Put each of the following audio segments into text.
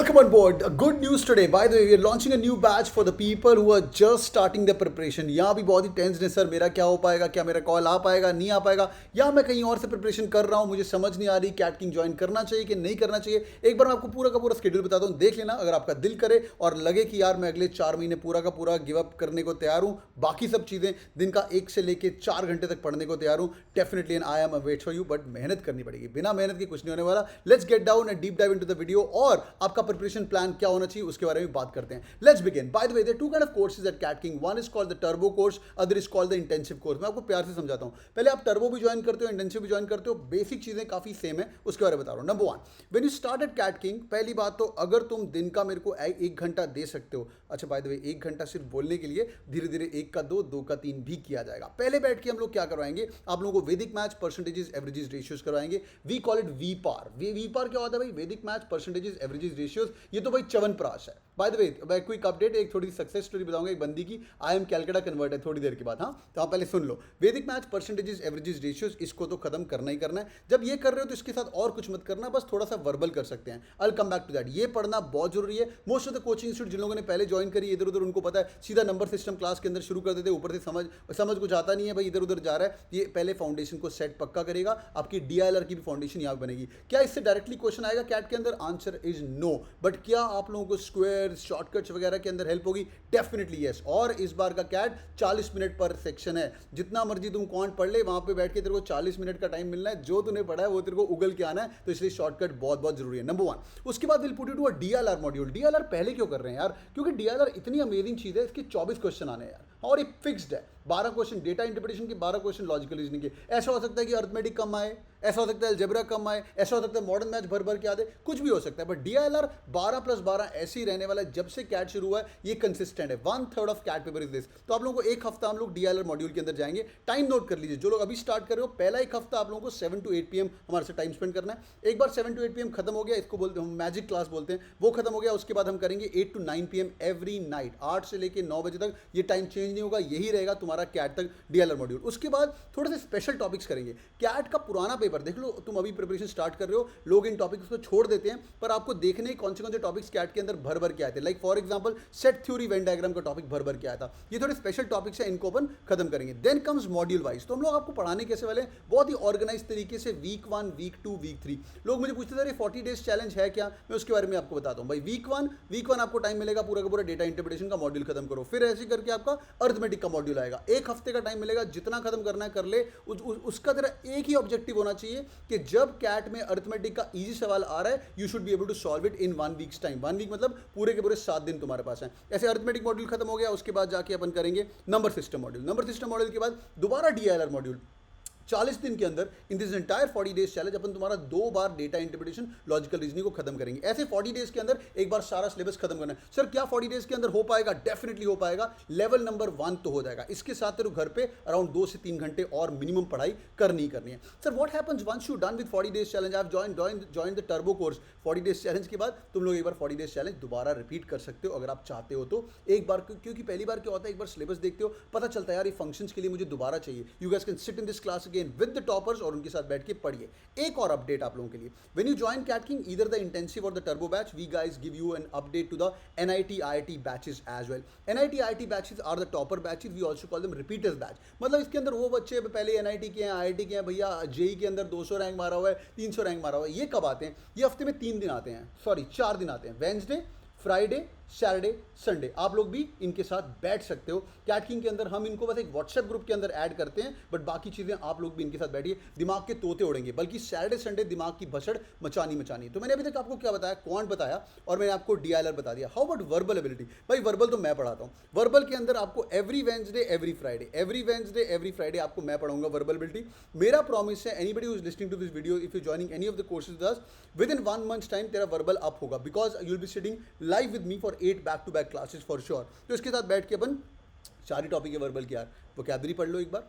Welcome on board. Good news today. By the way, we are launching a new batch for the people who are just starting their preparation. यहाँ भी बहुत ही tense है sir, मेरा क्या हो पाएगा, क्या मेरा कॉल आ पाएगा, नहीं आ पाएगा, या मैं कहीं और से प्रिपरेशन कर रहा हूँ, मुझे समझ नहीं आ रही कैट किंग ज्वाइन करना चाहिए कि नहीं करना चाहिए. एक बार मैं आपको पूरा का पूरा स्केड्यूल बताता हूँ, देख लेना. अगर आपका दिल करे और लगे कि यार मैं अगले 4 महीने पूरा का पूरा गिव अप करने को तैयार हूँ, बाकी सब चीज़ें दिन का 1 से लेके 4 घंटे तक पढ़ने को तैयार हूँ, definitely and I am a wait for you. But मेहनत करनी पड़ेगी, बिना मेहनत के कुछ नहीं होने वाला. Let's get down and deep dive into the video. और आपका प्रिपरेशन प्लान क्या होना चाहिए उसके बारे में बात करते हैं. Let's begin. By the way, there are two kind of courses at CAT King. One is called the turbo course, other is called the intensive course. मैं आपको प्यार से समझाता हूं. पहले आप टर्बो भी ज्वाइन करते हो, इंटेंसिव भी ज्वाइन करते हो, बेसिक चीजें काफी सेम है, उसके बारे में बता रहा हूं. Number 1, when you start at CAT King, पहली बात तो अगर तुम दिन का मेरे को 1 घंटा दे सकते हो. अच्छा, बाय द वे, 1 घंटा सिर्फ बोलने के लिए, धीरे धीरे 1 का 2, 2 का 3 भी किया जाएगा. पहले बैठ के हम लोग क्या करवाएंगे, आप लोगों को वैदिक मैथ्स, परसेंटेजेस, एवरेजेस, रेशियोज करवाएंगे. We call it V par. V par क्या होता है भाई? वैदिक मैथ्स, परसेंटेजेस, एवरेजेस, रेशियोज. ये तो भाई च्यवनप्राश है. बाय द वे, मैं क्विक अपडेट, एक थोड़ी सक्सेस स्टोरी बताऊंगा एक बंदी की. आई एम कैलकाटा कन्वर्ट है थोड़ी देर के बाद. हाँ, तो आप पहले सुन लो. वैदिक मैथ्स, परसेंटेजेस, एवरेजेस, रेशियोज, इसको तो खत्म करना ही करना है. जब ये कर रहे हो तो इसके साथ और कुछ मत करना, बस थोड़ा सा वर्बल कर सकते हैं. I will come back to that. ये पढ़ना बहुत जरूरी है. Most of the coaching institute जिन लोगों ने पहले ज्वाइन करी इधर उधर, उनको पता है सीधा नंबर सिस्टम क्लास के अंदर शुरू कर देते, ऊपर से समझ कुछ आता नहीं है भाई, इधर उधर जा रहा है. ये पहले फाउंडेशन को सेट पक्का करेगा. आपकी डीआईएलआर की भी फाउंडेशन यहाँ बनेगी. क्या इससे डायरेक्टली क्वेश्चन आएगा कैट के अंदर? Answer is no. बट क्या आप लोगों को स्क्वायर, शॉर्टकट्स वगैरह के अंदर हेल्प होगी? Definitely yes. और इस बार का कैट 40 मिनट पर सेक्शन है. जितना मर्जी तुम क्वांट पढ़ ले, वहां पे बैठ के तेरे को 40 मिनट का टाइम मिलना है. जो तूने पढ़ा है वो तेरे को उगल के आना है, तो इसलिए शॉर्टकट बहुत बहुत जरूरी है. नंबर 1. उसके बाद will put you to a DLR module. DLR पहले क्यों कर रहे हैं यार? क्योंकि डीएलआर इतनी अमेजिंग चीज है, इसके 24 क्वेश्चन आने हैं यार, और ये फिक्स्ड है. 12 क्वेश्चन डेटा इंटरप्रिटेशन के, 12 क्वेश्चन लॉजिकल रीजनिंग के. ऐसा हो सकता है कि अर्थमेटिक कम आए, ऐसा हो सकता है अलजेब्रा कम आए, ऐसा हो सकता है मॉडर्न मैथ्स भर भर के आते, कुछ भी हो सकता है. बट डीआईएलआर 12 + 12 ऐसे ही रहने वाला है. जब से कैट शुरू हुआ है ये कंसिस्टेंट है. 1/3 of CAT paper is this. तो आप लोगों को एक हफ्ता हम लोग डीआईएलआर मॉड्यूल के अंदर जाएंगे. टाइम नोट कर लीजिए, जो लोग अभी स्टार्ट कर रहे हो, पहला एक हफ्ता आप लोगों को 7 to 8 PM हमारे से टाइम स्पेंड करना है. एक बार 7 to 8 PM खत्म हो गया, इसको बोलते हैं हम मैजिक क्लास बोलते हैं, वो खत्म हो गया. उसके बाद हम करेंगे 8 to 9 PM एवरी नाइट. 8 से लेकर 9 बजे तक ये टाइम चेंज नहीं होगा, यही रहेगा तुम्हारा कैट तक डीएलआर मॉड्यूल. उसके बाद थोड़े से स्पेशल टॉपिक्स करेंगे. कैट का पुराना पेपर देख लो, तुम अभी प्रिपरेशन स्टार्ट कर रहे हो, लोग इन टॉपिक्स को छोड़ देते हैं, पर आपको देखने कौन से टॉपिक्स कैट के अंदर भर भर के आए थे. Like for example set theory, Venn diagram का टॉपिक भर भर के आया था. ये थोड़े स्पेशल टॉपिक्स हैं, इनको अपन खत्म करेंगे. Then comes module wise. तो हम लोग आपको पढ़ाने कैसे वाले हैं? बहुत ही ऑर्गेनाइज तरीके से. Week 1, week 2, week 3. लोग मुझे पूछते थे 40 डेज चैलेंज है क्या? मैं उसके बारे में आपको बताता हूँ भाई. वीक 1 आपको टाइम मिलेगा पूरा का पूरा डेटा इंटरप्रिटेशन का मॉड्यूल खत्म करो. फिर ऐसे करके आपका अर्थमेटिक का मॉड्यूल आएगा. एक हफ्ते का टाइम मिलेगा, जितना खत्म करना है कर ले. उसका तेरा एक ही ऑब्जेक्टिव होना चाहिए कि जब कैट में अर्थमेटिक का इजी सवाल आ रहा है, you should be able to solve it in 1 weeks time. 1 week मतलब पूरे के पूरे 7 दिन तुम्हारे पास है. ऐसे अर्थमेटिक मॉड्यूल खत्म हो गया. उसके बाद जाके अपन करेंगे number system module. Number system module के बाद दोबारा डीआईएलआर मॉड्यूल. 40 दिन के अंदर in this entire 40 days challenge अपन तुम्हारा 2 बार डेटा इंटरप्रिटेशन, लॉजिकल रीजनिंग को खत्म करेंगे. ऐसे 40 डेज के अंदर एक बार सारा सिलेबस खत्म करना है. सर क्या 40 डेज के अंदर हो पाएगा? डेफिनेटली हो पाएगा. लेवल नंबर 1 तो हो जाएगा. इसके साथ तेरे घर पे अराउंड 2 से 3 घंटे और मिनिमम पढ़ाई करनी ही करनी है. Sir what happens once you done with 40 days challenge? I have join the turbo course. 40 days challenge के बाद तुम लोग एक बार 40 डेज चैलेंज दोबारा रिपीट कर सकते हो अगर आप चाहते हो तो. एक बार, क्योंकि पहली बार क्या होता है, एक बार सिलेबस देखते हो, पता चलता है यार ये फंक्शंस के लिए मुझे दोबारा चाहिए. You guys can sit in this class again with the toppers और उनके साथ बैठ के पढ़िए. एक और अपडेट आप लोगों के लिए. When you join CAT King, either the intensive or the turbo batch, we guys give you an update to the NIT IIT batches as well. NIT IIT batches are the topper batches. We also call them repeaters batch. मतलब इसके अंदर वो बच्चे पहले NIT के हैं, IIT के हैं, भैया जेई के अंदर 200 रैंक मारा हुआ है, 300 रैंक मारा हुआ है. ये कब आते हैं? ये हफ्ते में 3 दिन आते हैं, सॉरी 4 दिन आते हैं. Wednesday, Friday, Saturday, Sunday. आप लोग भी इनके साथ बैठ सकते हो. कैट किंग के अंदर हम इनको बस एक व्हाट्सएप ग्रुप के अंदर ऐड करते हैं, बट बाकी चीज़ें आप लोग भी इनके साथ बैठिए. दिमाग के तोते उड़ेंगे, बल्कि सैटरडे संडे दिमाग की भसड़ मचानी. तो मैंने अभी तक आपको क्या बताया? क्वांट बताया और मैंने आपको डीआईएलआर बता दिया. How about verbal ability? भाई वर्बल तो मैं पढ़ाता हूँ. वर्बल के अंदर आपको एवरी वेंसडे, एवरी फ्राइडे आपको मैं पढ़ाऊंगा वर्बल एबिलिटी. मेरा प्रॉमिस है, anybody who is listening to this video, if you joining any of the courses with us, within 1 months time तेरा वर्बल अप होगा, because you will be sitting live with me for 8 back to back classes for sure. तो इसके साथ बैठ के अपन 4 ही topic है verbal की यार. वोकैबुलरी पढ़ लो एक बार,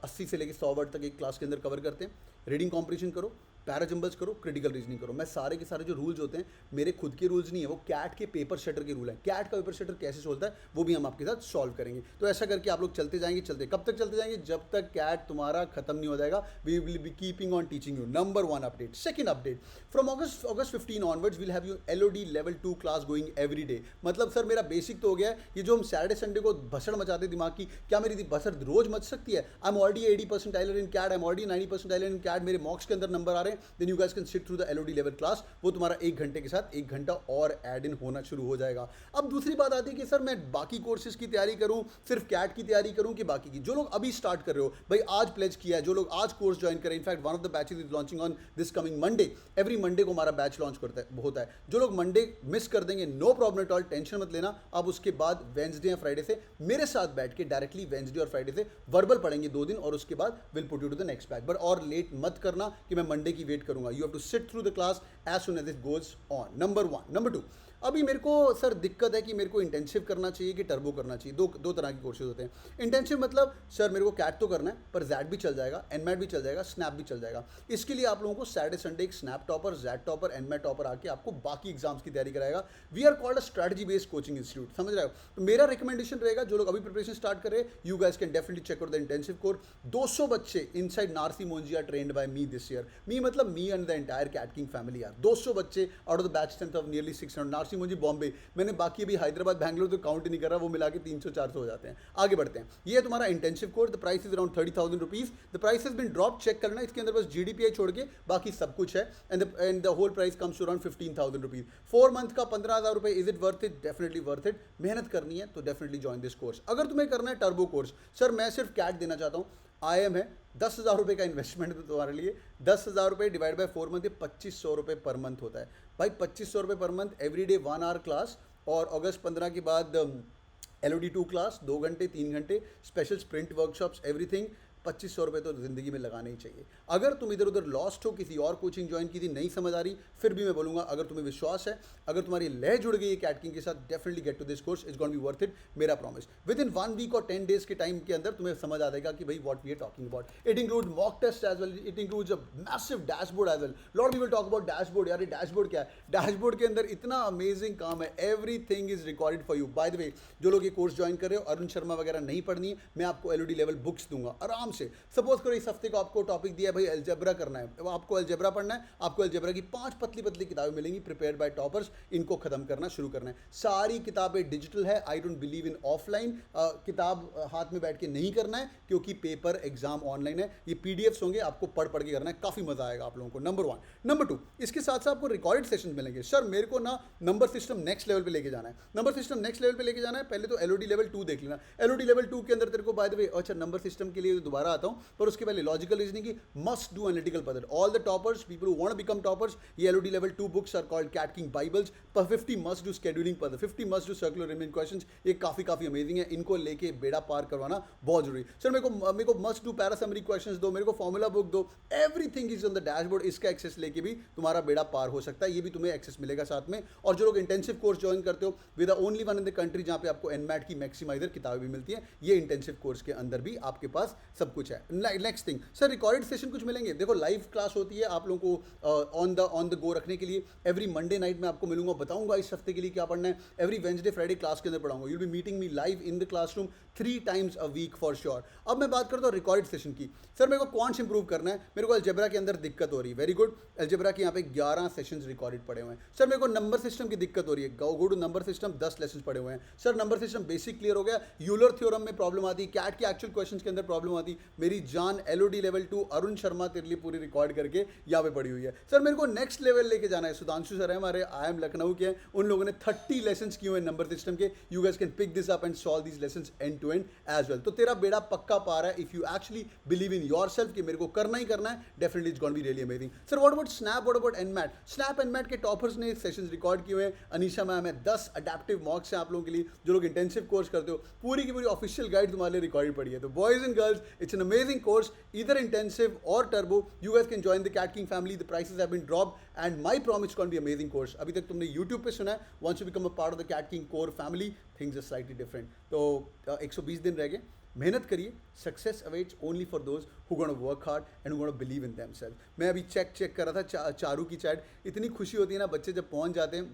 80 से लेकर 100 वर्ड तक एक क्लास के अंदर कवर करते हैं. रीडिंग कॉम्प्रिहेंशन करो, पैराजंबल्स करो, क्रिटिकल रीजनिंग करो। मैं सारे के सारे जो रूल्स होते हैं मेरे खुद के रूल्स नहीं है, वो कैट के पेपर शटर के रूल है। कैट का पेपर शटर कैसे सोचता है वो भी हम आपके साथ सॉल्व करेंगे। तो ऐसा करके आप लोग चलते जाएंगे, चलते कब तक चलते जाएंगे, जब तक कैट तुम्हारा खत्म नहीं हो जाएगा। We will be keeping on teaching you. Number 1 update. Second update, from August 15 onwards will have you LOD level 2 class going every day. मतलब सर मेरा बेसिक तो हो गया है, ये जो हम सैटरडे संडे को भसड़ मचाते दिमाग की, क्या मेरी भसड़ रोज मच सकती है? I am already 80% in CAT, I am already 90% in CAT, मेरे मॉक्स के अंदर नंबर आ रहे हैं। Then you guys can sit through the LOD level class. वो तुम्हारा 1 घंटे के साथ 1 घंटा और ऐड इन होना शुरू हो जाएगा। अब दूसरी बात आती है कि सर मैं बाकी कोर्सेज की तैयारी करूं, सिर्फ कैट की तैयारी करूं कि बाकी की? जो लोग अभी स्टार्ट कर रहे हो भाई, आज प्लेज किया है, जो लोग आज कोर्स ज्वाइन करें, in fact one of the batches is launching on this coming Monday. Every Monday को हमारा बैच लॉन्च होता है। जो लोग मंडे मिस कर देंगे, no problem at all, tension मत लेना। अब उसके बाद वेंसडे या फ्राइडे से मेरे साथ बैठ के डायरेक्टली वेंसडे और फ्राइडे से वर्बल पढ़ेंगे 2 दिन, और उसके बाद will put you to the next batch. But और लेट मत करना कि मैं मंडे की वेट करूंगा। You have to sit through the class as soon as it goes on. Number 1। Number 2, अभी मेरे को सर दिक्कत है कि मेरे को इंटेंसिव करना चाहिए कि टर्बो करना चाहिए। दो तरह के कोर्सेज होते हैं। इंटेंसिव मतलब सर मेरे को कैट तो करना है, पर जैट भी चल जाएगा, एनमैट भी चल जाएगा, स्नैप भी चल जाएगा। इसके लिए आप लोगों को सैटरडे संडे एक SNAP topper, XAT topper, NMAT topper आके आपको बाकी एग्जाम्स की तैयारी कराएगा। We are called a strategy based coaching institute, समझ रहे हो? तो मेरा रिकमेंडेशन रहेगा, जो लोग अभी प्रिपरेशन स्टार्ट कर रहे हैं, you guys can definitely check out the intensive course. 200 बच्चे inside Narsee Monjee are trained by me this year. Me मतलब me and the entire CAT King family यार। 200 बच्चे out of the batch strength of nearly 600। Narsee Monjee Bombay, मैंने बाकी अभी हैदराबाद बैंगलोर तो count ही नहीं कर रहा, वो मिला के 300-400 हो जाते हैं। आगे बढ़ते हैं। ये तुम्हारा intensive course, the price is around 30,000 rupees. The price has been drop, check करना, इसके अंदर बस GDPI छोड़ के बाकी सब कुछ है। And the whole price comes to around 15,000 rupees. 4 month का 15,000 रुपए। Is it worth it? Definitely worth it. मेहनत करनी है तो डेफिनेटली ज्वाइन दिस कोर्स। अगर तुम्हें करना है टर्बो कोर्स, सर मैं सिर्फ कैट देना चाहता हूँ, IM है, 10,000 रुपये का इन्वेस्टमेंट तुम्हारे लिए। 10,000 रुपये डिवाइड बाय 4 मंथ, 2,500 रुपये पर मंथ होता है भाई। 2,500 रुपये per month, every day 1 hour class. और अगस्त 15 के बाद LOD 2 क्लास 2 घंटे 3 घंटे, स्पेशल स्प्रिंट वर्कशॉप्स, एवरीथिंग। 2,500 रुपये तो ज़िंदगी में लगाने ही चाहिए। अगर तुम इधर उधर लॉस्ट हो, किसी और कोचिंग ज्वाइन की थी, नहीं समझ आ रही, फिर भी मैं बोलूँगा अगर तुम्हें विश्वास है, अगर तुम्हारी लय जुड़ गई है कैट किंग के साथ, definitely get to this course. It's gonna be worth it, मेरा प्रॉमिस। विद इन 1 वीक और 10 डेज के टाइम के अंदर तुम्हें समझ आ जाएगा कि भाई what we are talking about. It include mock test as well, it includes a massive dashboard as well. Lot we will talk about dashboard. यार ये डैशबोर्ड क्या है? डैशबोर्ड के अंदर इतना अमेजिंग काम है, everything is recorded for you. Bye the वे, जो लोग ये कोर्स ज्वाइन कर रहे हो, अरुण शर्मा वगैरह नहीं पढ़नी है, मैं आपको LOD लेवल बुक्स दूंगा आराम से। सपोज करो इस हफ्ते को आपको टॉपिक दिया है भाई अलजेब्रा करना है, आपको अलजेब्रा पढ़ना है, आपको अलजेब्रा की 5 पतली पतली किताबें मिलेंगी प्रिपेयर्ड बाय टॉपर्स। इनको खत्म करना शुरू करना है। सारी किताबें डिजिटल है। I don't believe in offline. किताब हाथ में बैठ के नहीं करना है, क्योंकि पेपर एग्जाम ऑनलाइन है। ये PDFs होंगे, आपको पढ़ के करना है, काफ़ी मजा आएगा आप लोगों को। नंबर 1। नंबर 2, इसके साथ साथ आपको रिकॉर्डेड सेशन मिलेंगे। सर मेरे को ना नंबर सिस्टम नेक्स्ट लेवल पे लेके जाना है। नंबर सिस्टम नेक्स्ट लेवल पे लेके जाना है। पहले तो LOD लेवल 2 देख लेना। LOD लेवल 2 के अंदर तेरे को बाय द वे, अच्छा नंबर सिस्टम के लिए दोबारा आता हूँ, पर उसके पहले लॉजिकल रीजनिंग की must do analytical puzzle. All the toppers, people who want to become toppers, ये LOD level 2 books are called Cat King Bibles. पर 50 must do scheduling puzzle, 50 must do circular rimmed questions. ये काफ़ी amazing है। इनको लेके बेड़ा पार करवाना बहुत जरूरी। सर मेरे को must do para summary questions दो, मेरे को फॉर्मूला बुक दो, everything is on the dashboard. इसका एक्सेस लेके भी तुम्हारा बेड़ा पार हो सकता है। ये भी तुम्हें एक्सेस मिलेगा साथ में। और जो लोग इंटेंसिव कोर्स ज्वाइन करते हो, with the only one in the country जहाँ पे आपको एनमैट की मैक्सिमाइजर किताबें भी मिलती हैं, ये इंटेंसिव कोर्स के अंदर भी आपके पास सब कुछ है। Next thing, sir recorded session कुछ मिलेंगे। देखो लाइव क्लास होती है आप लोगों को ऑन द गो रखने के लिए। एवरी मंडे नाइट में आपको मिलूंगा, बताऊंगा इस हफ्ते के लिए क्या पढ़ना है। एवरी वेंसडे फ्राइडे क्लास के अंदर पढ़ाऊंगा। You will B meeting me live in the classroom 3 times a week for sure. अब मैं बात करता हूँ रिकॉर्डेड सेशन की। सर मेरे को क्वांट्स इंप्रूव करना है, मेरे को अलजेब्रा के अंदर दिक्कत हो रही है। वेरी गुड, अलजेब्रा के यहाँ पे 11 सेशंस रिकॉर्डेड पड़े हुए हैं। सर मेरे को नंबर सिस्टम की दिक्कत हो रही है, go to number system, 10 lesson पड़े हुए हैं। Sir number system basic clear हो गया, यूलर थ्योरम में प्रॉब्लम आती, कैट के एक्चुअल क्वेश्चन के अंदर प्रॉब्लम आती, मेरी जान LOD लेवल 2 अरुण शर्मा तेरे लिए पूरी रिकॉर्ड करके यहाँ पे पड़ी हुई है। सर मेरे को नेक्स्ट लेवल लेके जाना है। सुधांशु सर है हमारे, IIM लखनऊ के हैं, उन लोगों ने 30 लेसन्स किए हुए नंबर सिस्टम के। You guys can pick this up and solve these lessons end to end as well. तो तेरा बेड़ा पक्का पार है if you actually believe in yourself कि मेरे को करना ही करना है। Definitely it's gonna be really amazing. Sir what about SNAP, what about NMAT? SNAP NMAT के टॉपर्स ने सेशंस रिकॉर्ड किए हुए हैं। अनीशा मैम है, 10 अडेप्टिव मॉक्स हैं आप लोगों के लिए जो लोग इंटेंसिव कोर्स करते हो। पूरी की पूरी ऑफिशियल गाइड तुम्हारे लिए रिकॉर्डेड पड़ी है। तो boys and girls, it's an amazing course, either intensive or turbo. You guys can join the CAT King family. The prices have been dropped and my promise it's gonna be amazing course. अभी तक तुमने YouTube पे सुना है, once you become a part of the CAT King core family, things are slightly different. तो 120 दिन रह गए। मेहनत करिए, success awaits only for those who gonna work hard and who gonna believe in themselves. मैं अभी चेक कर रहा था चारू की चैट, इतनी खुशी होती है ना बच्चे जब पहुंच जाते हैं।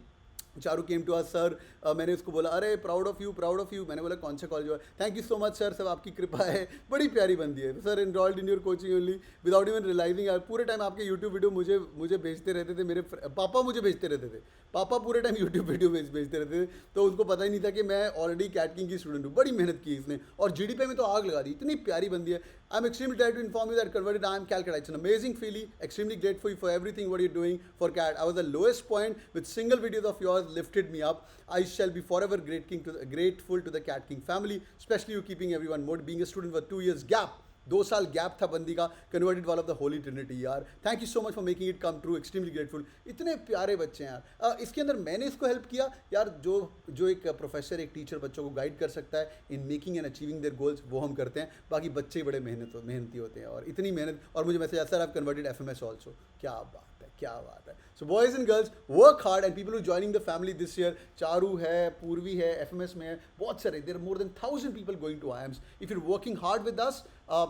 Charu came to us sir, मैंने उसको बोला अरे proud of you, proud of you. मैंने बोला कौन सा कॉलेज हुआ? Thank you so much sir, सब आपकी कृपा है, बड़ी प्यारी बंदी है sir. Enrolled in your coaching only without even realising. यार पूरे टाइम आपके यूट्यूब वीडियो मुझे भेजते रहते थे, मेरे पापा मुझे भेजते रहते थे, पापा पूरे टाइम यूट्यूब वीडियो भेजते रहते थे, तो उनको पता ही नहीं था कि मैं ऑलरेडी कैट किंग की स्टूडेंट हूँ। बड़ी मेहनत की इसने और जीडीपी में तो आग लगा दी, इतनी प्यारी बंदी है। I am extremely glad to inform you that converted I am Calcutta. It's an amazing feeling. Extremely grateful for everything what you're doing for CAT. I was the lowest point with single videos of yours lifted me up. I shall be forever grateful to the Cat King family, especially you keeping everyone more. Being a student with 2 years gap, 2 साल gap था बंदी का, converted wall of the holy trinity. यार thank you so much for making it come true, extremely grateful. इतने प्यारे बच्चे हैं यार। इसके अंदर मैंने इसको हेल्प किया यार, जो एक प्रोफेसर एक टीचर बच्चों को गाइड कर सकता है in making and achieving their goals, वो हम करते हैं। बाकी बच्चे बड़े मेहनती होते हैं और इतनी मेहनत। और मुझे मैसेज आता है आप कन्वर्टेड FMS ऑल्सो, क्या बात है, क्या बात है। So boys and girls work hard and people who joining the family this year, Charu है, पूर्वी है, FMS में है, बहुत सारे, there are more than 1000 people going to IIMs। If you working hard with us,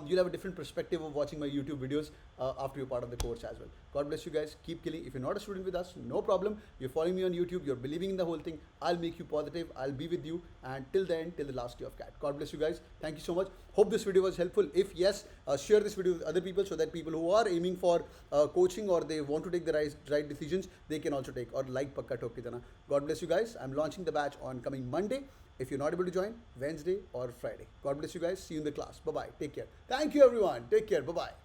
you'll have a different perspective of watching my YouTube videos after you're part of the course as well. God bless you guys. Keep killing. If you're not a student with us, no problem. You're following me on YouTube. You're believing in the whole thing. I'll make you positive. I'll be with you. And till the end, till the last day of CAT. God bless you guys. Thank you so much. Hope this video was helpful. If yes, share this video with other people so that people who are aiming for coaching or they want to take the right decisions, they can also take. Or like pakka thok ke dena. God bless you guys. I'm launching the batch on coming Monday. If you're not able to join, Wednesday or Friday. God bless you guys. See you in the class. Bye-bye. Take care. Thank you, everyone. Take care. Bye-bye.